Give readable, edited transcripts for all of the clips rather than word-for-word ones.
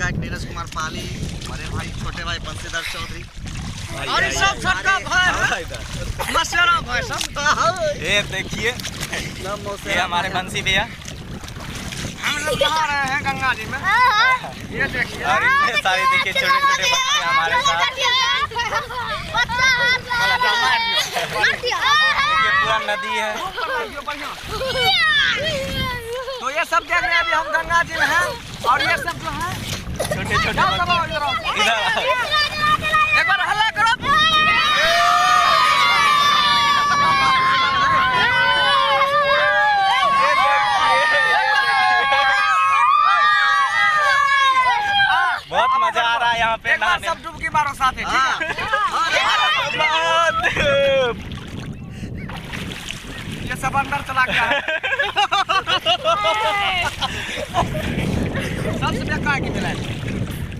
विधायक नीरज कुमार पाली, बड़े भाई छोटे भाई बंशीधर चौधरी और ये सब छोटका भाई मसेरा भाई सब। ये देखिए ये हमारे बंसी भैया, हम लोग नहा रहे हैं गंगा जी में। ये देखिए और इतने सारे देखिए छोटे छोटे बच्चे हमारे साथ। ये पूरा नदी है। तो ये सब देख रहे हैं अभी हम गंगा जी में हैं और ये सब जो है छोटे छोटे इधर एक बार हल्ला करो। बहुत मजा आ रहा है यहाँ पे एक बार सब डुबकी मारो साथ ही, ठीक है? ये सब अंदर चला गया है। सबसे बेकार की मिला है।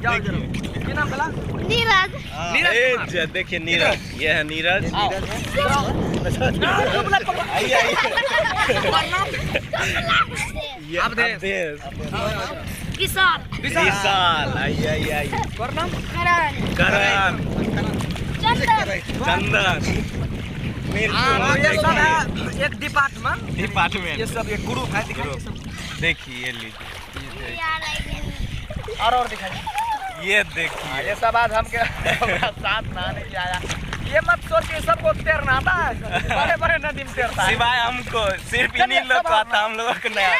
जाओ जरूर। क्या नाम मिला? नीरज। नीरज देखिए नीरज, ये है नीरज। आइए आइए। अब दे। विशाल। विशाल आइए आइए आइए। और नाम? करण। करण, चंदन। चंदन, ये सब है एक डिपार्टमेंट। डिपार्टमेंट। ये सब एक ग्रुप है। देखिए ये लीजिए, और दिखाइए। ये देखिए ये सब आज हम के साथ नहाने के आया। ये मत सोच के सबको तैरना आता है, बड़े बड़े नदी में तैरता है। सिवाय हमको, सिर्फ इन्हीं लोग को आता, हम लोगों को नहीं आता।